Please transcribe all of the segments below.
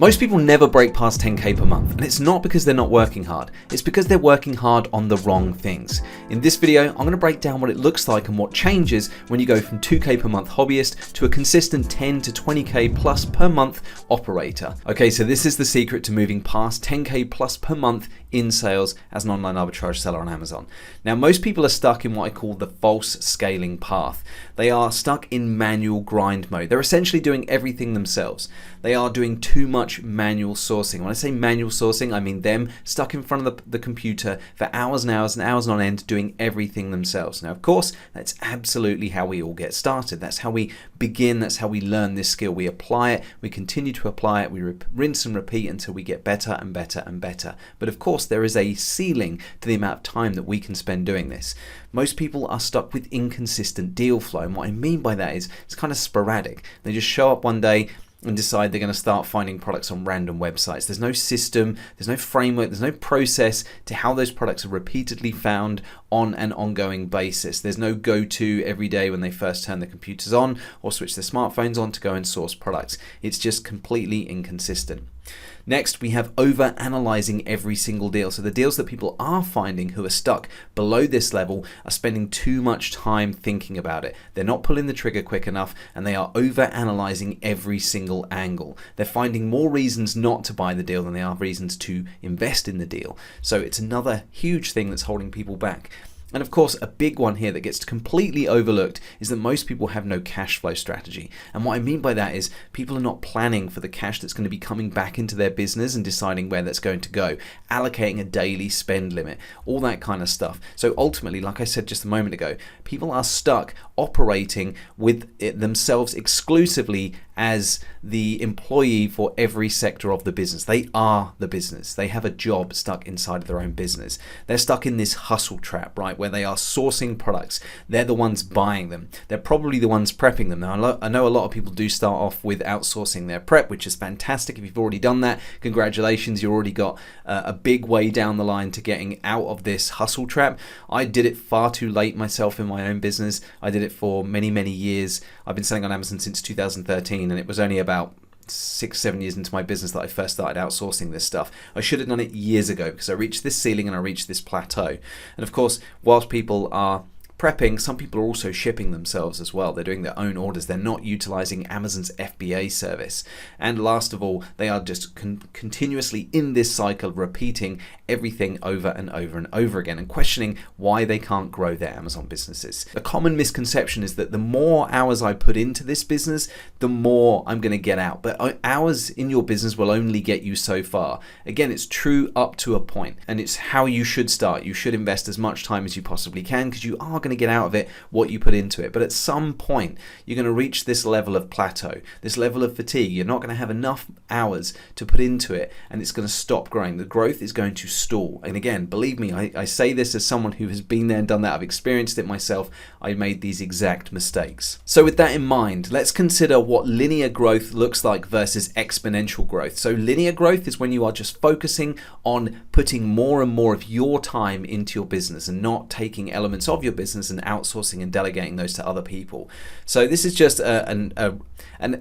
Most people never break past 10k per month, and it's not because they're not working hard, it's because they're working hard on the wrong things. In this video, I'm going to break down what it looks like and what changes when you go from 2k per month hobbyist to a consistent 10 to 20k plus per month operator. Okay, so this is the secret to moving past 10k plus per month in sales as an online arbitrage seller on Amazon. Now, most people are stuck in what I call the false scaling path. They are stuck in manual grind mode. They're essentially doing everything themselves. They are doing too much manual sourcing. When I say manual sourcing, I mean them stuck in front of the computer for hours and hours and hours on end doing everything themselves. Now, of course, that's absolutely how we all get started. That's how we begin. That's how we learn this skill. We apply it. We continue to apply it. We rinse and repeat until we get better and better and better. But of course, there is a ceiling to the amount of time that we can spend doing this. Most people are stuck with inconsistent deal flow. And what I mean by that is it's kind of sporadic. They just show up one day and decide they're going to start finding products on random websites. There's no system, there's no framework, there's no process to how those products are repeatedly found on an ongoing basis. There's no go-to every day when they first turn their computers on or switch their smartphones on to go and source products. It's just completely inconsistent. Next, we have over-analyzing every single deal. So the deals that people are finding who are stuck below this level are spending too much time thinking about it. They're not pulling the trigger quick enough, and they are over-analyzing every single angle. They're finding more reasons not to buy the deal than they are reasons to invest in the deal. So it's another huge thing that's holding people back. And of course, a big one here that gets completely overlooked is that most people have no cash flow strategy. And what I mean by that is people are not planning for the cash that's going to be coming back into their business and deciding where that's going to go, allocating a daily spend limit, all that kind of stuff. So ultimately, like I said just a moment ago, people are stuck operating with it themselves exclusively as the employee for every sector of the business. They are the business. They have a job stuck inside of their own business. They're stuck in this hustle trap, right, where they are sourcing products. They're the ones buying them. They're probably the ones prepping them. Now, I know a lot of people do start off with outsourcing their prep, which is fantastic. If you've already done that, congratulations. You already got a big way down the line to getting out of this hustle trap. I did it far too late myself in my own business. I did it for many, many years. I've been selling on Amazon since 2013, and it was only about 6-7 years into my business that I first started outsourcing this stuff. I should have done it years ago because I reached this ceiling and I reached this plateau. And of course, whilst people are prepping, some people are also shipping themselves as well. They're doing their own orders. They're not utilizing Amazon's FBA service. And last of all, they are just continuously in this cycle, repeating everything over and over and over again and questioning why they can't grow their Amazon businesses. A common misconception is that the more hours I put into this business, the more I'm going to get out. But hours in your business will only get you so far. Again, it's true up to a point, and it's how you should start. You should invest as much time as you possibly can because you are going to get out of it what you put into it. But at some point, you're going to reach this level of plateau, this level of fatigue. You're not going to have enough hours to put into it, and it's going to stop growing. The growth is going to stall. And again, believe me, I say this as someone who has been there and done that. I've experienced it myself. I made these exact mistakes. So with that in mind, let's consider what linear growth looks like versus exponential growth. So linear growth is when you are just focusing on putting more and more of your time into your business and not taking elements of your business and outsourcing and delegating those to other people. So this is just a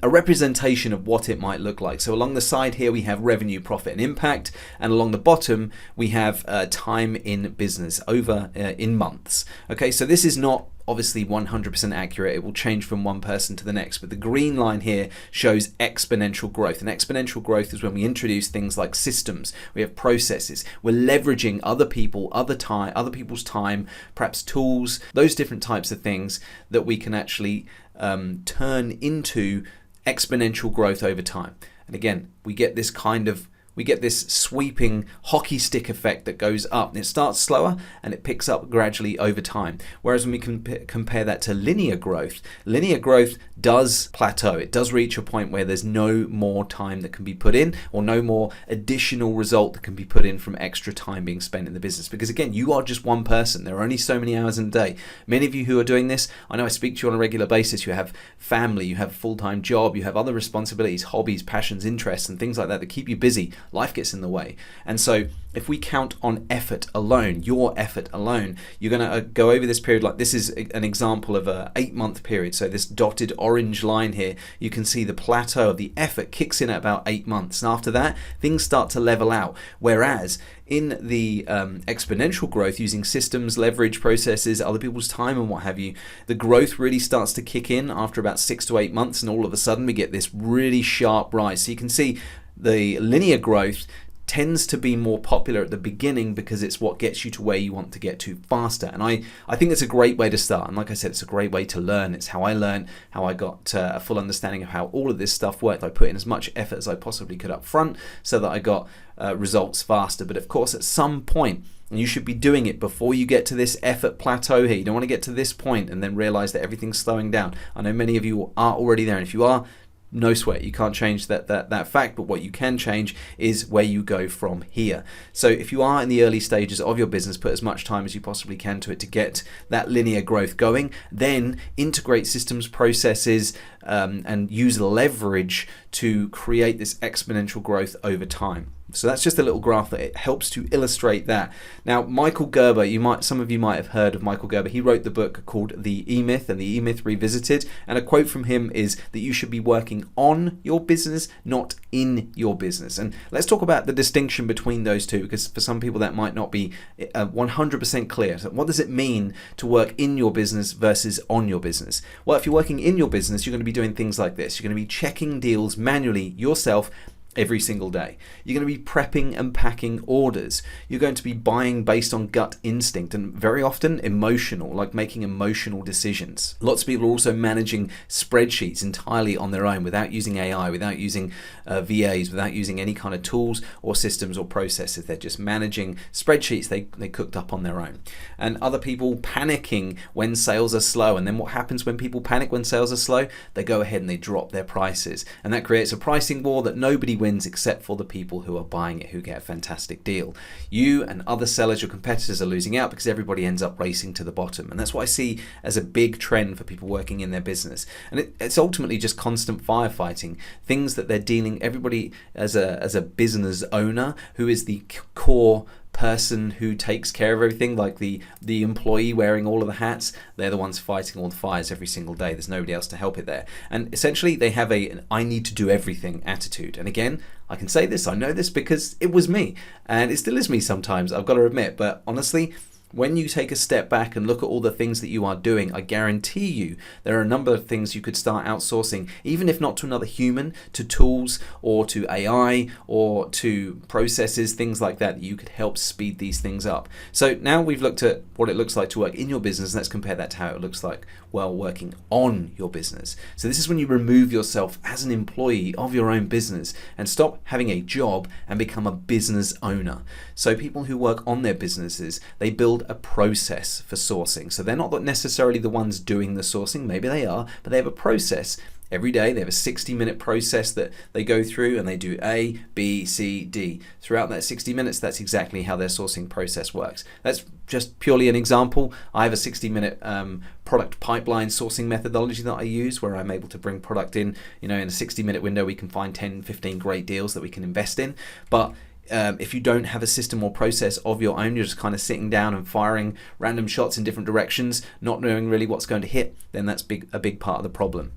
representation of what it might look like. So along the side here, we have revenue, profit, and impact. And along the bottom, we have time in business over in months. Okay, so this is not obviously 100% accurate. It will change from one person to the next, but the green line here shows exponential growth. And exponential growth is when we introduce things like systems, we have processes, we're leveraging other people, other people's time, perhaps tools, those different types of things that we can actually turn into exponential growth over time. And again, we get this sweeping hockey stick effect that goes up. And it starts slower and it picks up gradually over time. Whereas when we compare that to linear growth does plateau. It does reach a point where there's no more time that can be put in, or no more additional result that can be put in from extra time being spent in the business. Because again, you are just one person. There are only so many hours in a day. Many of you who are doing this, I know I speak to you on a regular basis. You have family, you have a full-time job, you have other responsibilities, hobbies, passions, interests, and things like that that keep you busy life gets in the way. And so if we count on effort alone, your effort alone, you're going to go over this period. Like this is an example of a 8-month period. So this dotted orange line here, you can see the plateau of the effort kicks in at about 8 months. And after that, things start to level out. Whereas in the exponential growth, using systems, leverage, processes, other people's time and what have you, the growth really starts to kick in after about 6 to 8 months, and all of a sudden we get this really sharp rise. So you can see the linear growth tends to be more popular at the beginning because it's what gets you to where you want to get to faster. And I think it's a great way to start. And like I said, it's a great way to learn. It's how I learned, how I got a full understanding of how all of this stuff worked. I put in as much effort as I possibly could up front so that I got results faster. But of course, at some point, and you should be doing it before you get to this effort plateau here. You don't want to get to this point and then realize that everything's slowing down. I know many of you are already there. And if you are, no sweat, you can't change that fact, but what you can change is where you go from here. So if you are in the early stages of your business, put as much time as you possibly can to it to get that linear growth going, then integrate systems, processes, and use leverage to create this exponential growth over time. So that's just a little graph that it helps to illustrate that. Now, Michael Gerber, some of you might have heard of Michael Gerber. He wrote the book called The E-Myth and The E-Myth Revisited. And a quote from him is that you should be working on your business, not in your business. And let's talk about the distinction between those two, because for some people that might not be 100% clear. So what does it mean to work in your business versus on your business? Well, if you're working in your business, you're going to be doing things like this. You're going to be checking deals manually yourself every single day. You're going to be prepping and packing orders. You're going to be buying based on gut instinct and very often emotional, like making emotional decisions. Lots of people are also managing spreadsheets entirely on their own without using AI, without using VAs, without using any kind of tools or systems or processes. They're just managing spreadsheets they cooked up on their own. And other people panicking when sales are slow. And then what happens when people panic when sales are slow? They go ahead and they drop their prices. And that creates a pricing war that nobody wins except for the people who are buying it, who get a fantastic deal. You and other sellers, your competitors, are losing out because everybody ends up racing to the bottom. And that's what I see as a big trend for people working in their business. And it's ultimately just constant firefighting, things that they're dealing, everybody as a business owner who is the core person who takes care of everything, like the employee wearing all of the hats, they're the ones fighting all the fires every single day. There's nobody else to help it there. And essentially they have an I need to do everything attitude. And again, I can say this, I know this because it was me, and it still is me sometimes, I've got to admit. But honestly, when you take a step back and look at all the things that you are doing, I guarantee you there are a number of things you could start outsourcing, even if not to another human, to tools or to AI or to processes, things like that you could help speed these things up. So now we've looked at what it looks like to work in your business. Let's compare that to how it looks like while working on your business. So this is when you remove yourself as an employee of your own business and stop having a job and become a business owner. So people who work on their businesses, they build a process for sourcing. So they're not necessarily the ones doing the sourcing, maybe they are, but they have a process. Every day they have a 60-minute process that they go through, and they do A, B, C, D. Throughout that 60 minutes, that's exactly how their sourcing process works. That's just purely an example. I have a 60-minute product pipeline sourcing methodology that I use, where I'm able to bring product in, in a 60-minute window, we can find 10, 15 great deals that we can invest in. But if you don't have a system or process of your own, you're just kind of sitting down and firing random shots in different directions, not knowing really what's going to hit, then that's a big part of the problem.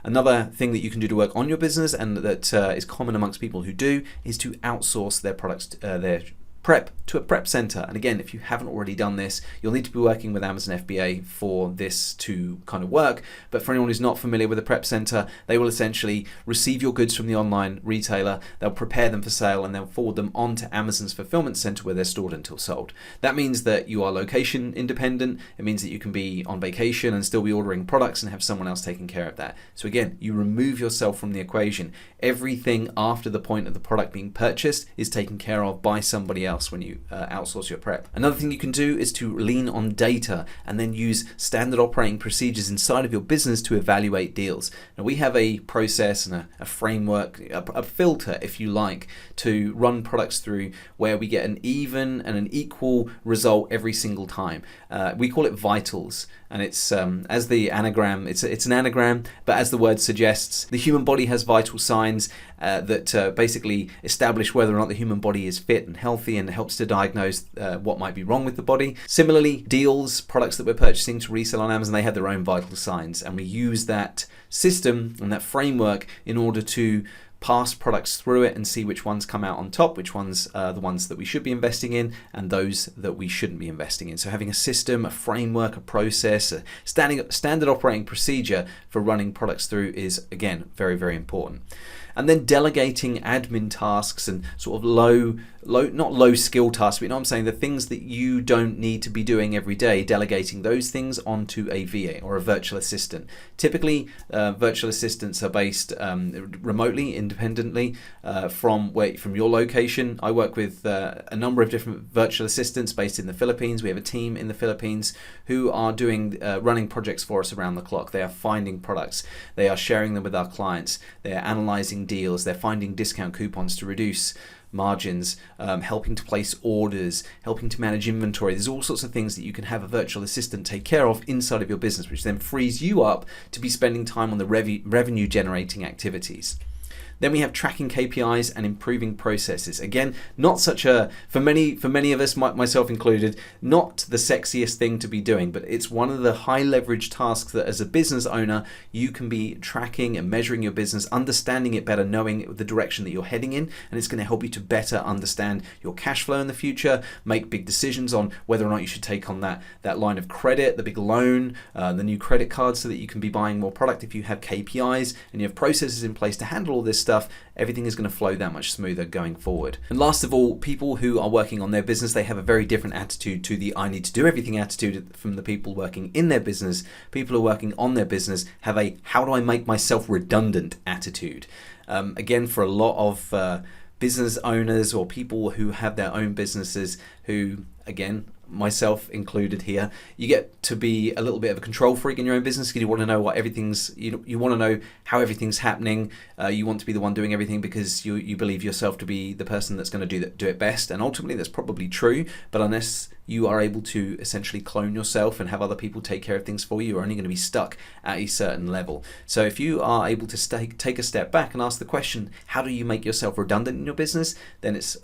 Another thing that you can do to work on your business, and that is common amongst people who do, is to outsource their products, their prep to a prep center. And again, if you haven't already done this, you'll need to be working with Amazon FBA for this to kind of work. But for anyone who's not familiar with a prep center, they will essentially receive your goods from the online retailer, they'll prepare them for sale, and they'll forward them on to Amazon's fulfillment center where they're stored until sold. That means that you are location independent. It means that you can be on vacation and still be ordering products and have someone else taking care of that. So again, you remove yourself from the equation. Everything after the point of the product being purchased is taken care of by somebody else. else when you outsource your prep. Another thing you can do is to lean on data and then use standard operating procedures inside of your business to evaluate deals. Now, we have a process and a framework, a filter, if you like, to run products through where we get an even and an equal result every single time. We call it vitals, and it's as the anagram, it's an anagram, but as the word suggests, the human body has vital signs that basically establish whether or not the human body is fit and healthy, and helps to diagnose what might be wrong with the body. Similarly, deals, products that we're purchasing to resell on Amazon, they have their own vital signs, and we use that system and that framework in order to pass products through it and see which ones come out on top, which ones are the ones that we should be investing in and those that we shouldn't be investing in. So having a system, a framework, a process, a standard operating procedure for running products through is, again, very, very important. And then delegating admin tasks and sort of not low skill tasks, but you know what I'm saying, the things that you don't need to be doing every day, delegating those things onto a VA or a virtual assistant. Typically, virtual assistants are based remotely, independently from your location. I work with a number of different virtual assistants based in the Philippines. We have a team in the Philippines who are doing running projects for us around the clock. They are finding products, they are sharing them with our clients, they are analyzing deals, they're finding discount coupons to reduce margins, helping to place orders, helping to manage inventory. There's all sorts of things that you can have a virtual assistant take care of inside of your business, which then frees you up to be spending time on the revenue generating activities. Then we have tracking KPIs and improving processes. Again, not such a, for many of us, myself included, not the sexiest thing to be doing, but it's one of the high leverage tasks that as a business owner, you can be tracking and measuring your business, understanding it better, knowing the direction that you're heading in, and it's going to help you to better understand your cash flow in the future, make big decisions on whether or not you should take on that line of credit, the big loan, the new credit card, so that you can be buying more product. If you have KPIs and you have processes in place to handle all this stuff, everything is going to flow that much smoother going forward. And last of all, people who are working on their business, they have a very different attitude to the I need to do everything attitude from the people working in their business. People who are working on their business have a how do I make myself redundant attitude. Again, for a lot of business owners or people who have their own businesses who, again, myself included here, you get to be a little bit of a control freak in your own business because you want to know what everything's, you want to know how everything's happening. You want to be the one doing everything because you believe yourself to be the person that's going to do it best, and ultimately that's probably true, but unless you are able to essentially clone yourself and have other people take care of things for you, you're only going to be stuck at a certain level. So if you are able to take a step back and ask the question, how do you make yourself redundant in your business, then it's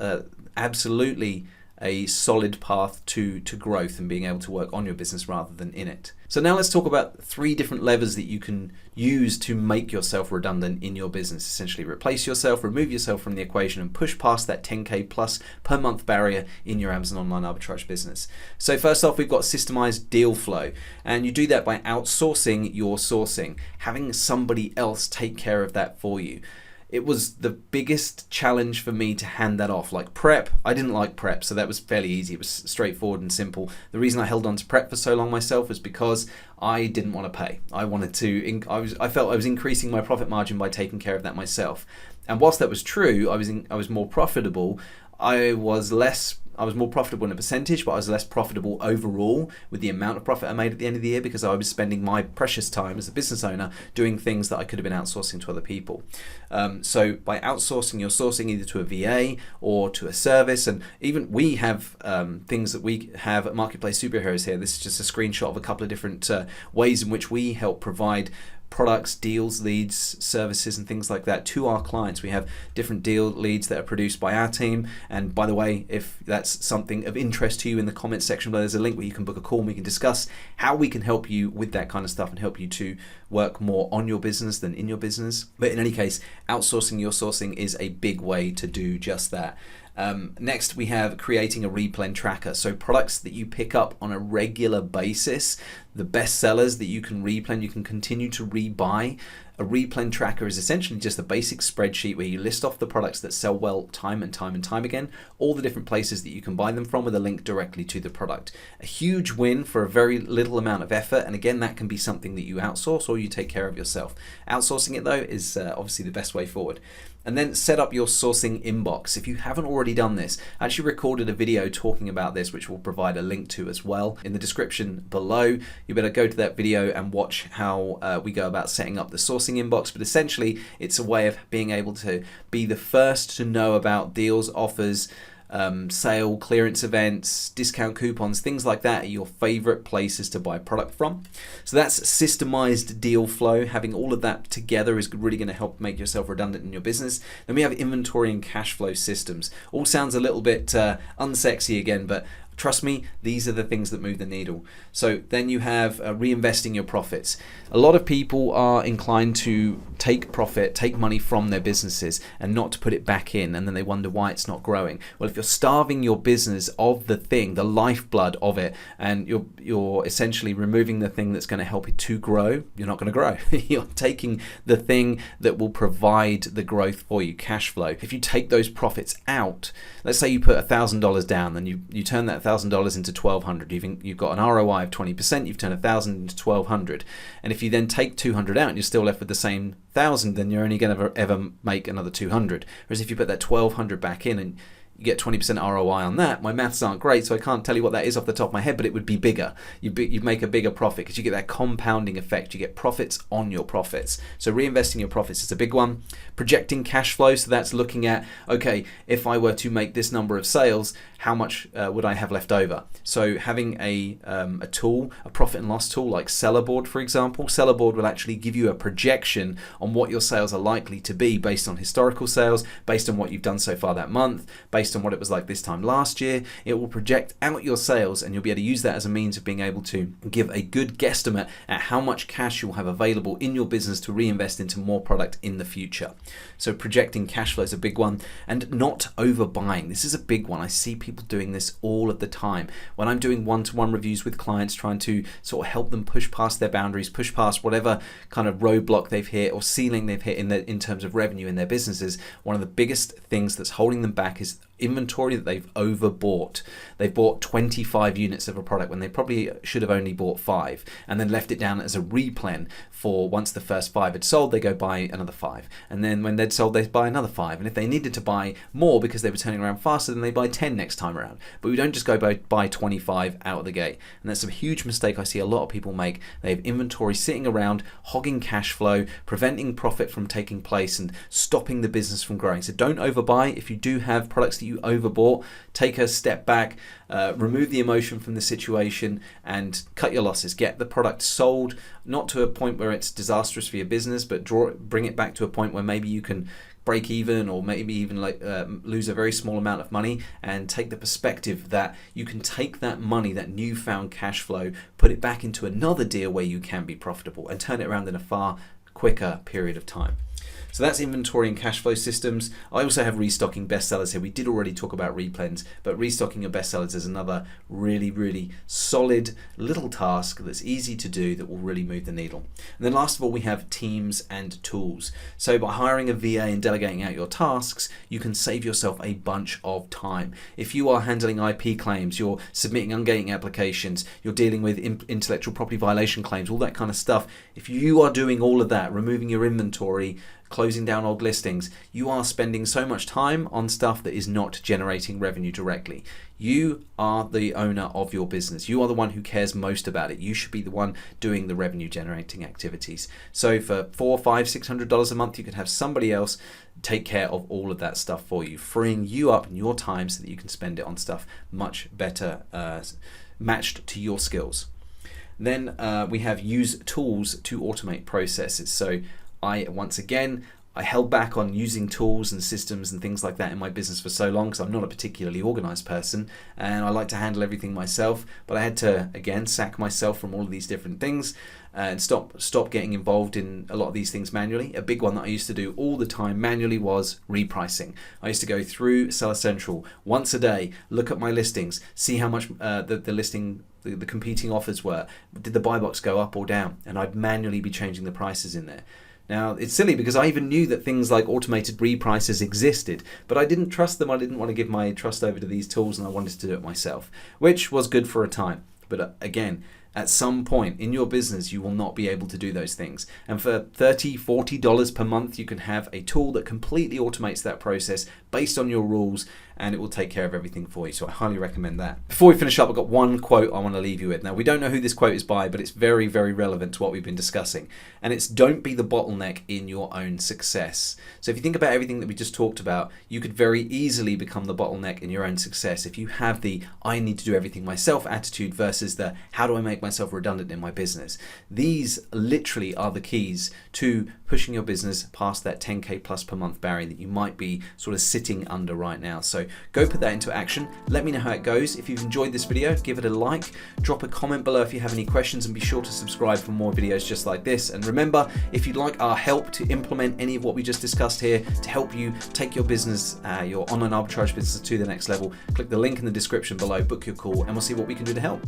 absolutely a solid path to growth and being able to work on your business rather than in it. So now let's talk about 3 different levers that you can use to make yourself redundant in your business. Essentially replace yourself, remove yourself from the equation, and push past that 10K plus per month barrier in your Amazon online arbitrage business. So first off, we've got systemized deal flow, and you do that by outsourcing your sourcing, having somebody else take care of that for you. It was the biggest challenge for me to hand that off. Like prep, I didn't like prep, so that was fairly easy. It was straightforward and simple. The reason I held on to prep for so long myself was because I didn't want to pay. I wanted to. I felt I was increasing my profit margin by taking care of that myself. And whilst that was true, I was more profitable. I was more profitable in a percentage, but I was less profitable overall with the amount of profit I made at the end of the year because I was spending my precious time as a business owner doing things that I could have been outsourcing to other people. So by outsourcing your sourcing either to a VA or to a service, and even we have things that we have at Marketplace Superheroes here. This is just a screenshot of a couple of different ways in which we help provide products, deals, leads, services, and things like that to our clients. We have different deal leads that are produced by our team. And by the way, if that's something of interest to you, in the comments section below, there's a link where you can book a call and we can discuss how we can help you with that kind of stuff and help you to work more on your business than in your business. But in any case, outsourcing your sourcing is a big way to do just that. Next, we have creating a replen tracker. So products that you pick up on a regular basis the bestsellers that you can replen, you can continue to rebuy. A replen tracker is essentially just a basic spreadsheet where you list off the products that sell well time and time and time again, all the different places that you can buy them from with a link directly to the product. A huge win for a very little amount of effort, and again, that can be something that you outsource or you take care of yourself. Outsourcing it though is obviously the best way forward. And then set up your sourcing inbox. If you haven't already done this, I actually recorded a video talking about this, which we'll provide a link to as well in the description below. You better go to that video and watch how we go about setting up the sourcing inbox. But essentially, it's a way of being able to be the first to know about deals, offers, sale, clearance events, discount coupons, things like that are your favorite places to buy product from. So that's systemized deal flow. Having all of that together is really going to help make yourself redundant in your business. Then we have inventory and cash flow systems. All sounds a little bit unsexy again, but trust me, these are the things that move the needle. So then you have reinvesting your profits. A lot of people are inclined to take profit, take money from their businesses and not to put it back in, and then they wonder why it's not growing. Well, if you're starving your business of the thing, the lifeblood of it, and you're essentially removing the thing that's going to help it to grow, you're not going to grow. You're taking the thing that will provide the growth for you, cash flow. If you take those profits out, let's say you put $1,000 down, then you turn that $1,000 into $1,200. You've got an ROI of 20%. You've turned 1,000 into 1,200. And if you then take 200 out and you're still left with the same 1,000, then you're only going to ever make another 200. Whereas if you put that 1,200 back in and you get 20% ROI on that. My maths aren't great, so I can't tell you what that is off the top of my head, but it would be bigger. You'd make a bigger profit because you get that compounding effect. You get profits on your profits. So reinvesting your profits is a big one. Projecting cash flow, so that's looking at, okay, if I were to make this number of sales, how much would I have left over? So having a tool, a profit and loss tool like Sellerboard, for example. Sellerboard will actually give you a projection on what your sales are likely to be based on historical sales, based on what you've done so far that month, based on what it was like this time last year. It will project out your sales, and you'll be able to use that as a means of being able to give a good guesstimate at how much cash you'll have available in your business to reinvest into more product in the future. So projecting cash flow is a big one, and not overbuying. This is a big one. I see people doing this all of the time. When I'm doing one-to-one reviews with clients, trying to sort of help them push past their boundaries, push past whatever kind of roadblock they've hit or ceiling they've hit in terms of revenue in their businesses, one of the biggest things that's holding them back is inventory that they've overbought. They've bought 25 units of a product when they probably should have only bought 5, and then left it down as a replen for once the first 5 had sold, they go buy another 5. And then when they'd sold, they buy another 5. And if they needed to buy more because they were turning around faster, then they buy 10 next time around. But we don't just go buy 25 out of the gate. And that's a huge mistake I see a lot of people make. They have inventory sitting around, hogging cash flow, preventing profit from taking place and stopping the business from growing. So don't overbuy. If you do have products that you overbought, take a step back, remove the emotion from the situation and cut your losses. Get the product sold, not to a point where it's disastrous for your business, but bring it back to a point where maybe you can break even, or maybe even lose a very small amount of money, and take the perspective that you can take that money, that newfound cash flow, put it back into another deal where you can be profitable and turn it around in a far quicker period of time. So that's inventory and cash flow systems. I also have restocking bestsellers here. We did already talk about replens, but restocking your bestsellers is another really, really solid little task that's easy to do that will really move the needle. And then last of all, we have teams and tools. So by hiring a VA and delegating out your tasks, you can save yourself a bunch of time. If you are handling IP claims, you're submitting ungating applications, you're dealing with intellectual property violation claims, all that kind of stuff. If you are doing all of that, removing your inventory, closing down old listings, you are spending so much time on stuff that is not generating revenue directly. You are the owner of your business. You are the one who cares most about it. You should be the one doing the revenue generating activities. So for $400, $500, $600 a month, you can have somebody else take care of all of that stuff for you, freeing you up in your time so that you can spend it on stuff much better matched to your skills. Then we have use tools to automate processes. So I held back on using tools and systems and things like that in my business for so long because I'm not a particularly organized person and I like to handle everything myself, but I had to, again, sack myself from all of these different things and stop getting involved in a lot of these things manually. A big one that I used to do all the time manually was repricing. I used to go through Seller Central once a day, look at my listings, see how much the listing the competing offers were. Did the buy box go up or down? And I'd manually be changing the prices in there. Now, it's silly because I even knew that things like automated reprices existed, but I didn't trust them. I didn't want to give my trust over to these tools, and I wanted to do it myself, which was good for a time. But again, at some point in your business, you will not be able to do those things. And for $30, $40 per month, you can have a tool that completely automates that process based on your rules, and it will take care of everything for you. So I highly recommend that. Before we finish up, I've got one quote I want to leave you with. Now, we don't know who this quote is by, but it's very, very relevant to what we've been discussing. And it's, don't be the bottleneck in your own success. So if you think about everything that we just talked about, you could very easily become the bottleneck in your own success if you have the I need to do everything myself attitude versus the how do I make myself redundant in my business. These literally are the keys to pushing your business past that 10K plus per month barrier that you might be sort of sitting under right now. So go put that into action. Let me know how it goes. If you've enjoyed this video, give it a like, drop a comment below if you have any questions, and be sure to subscribe for more videos just like this. And remember, if you'd like our help to implement any of what we just discussed here to help you take your business, your online arbitrage business to the next level, click the link in the description below, book your call, and we'll see what we can do to help.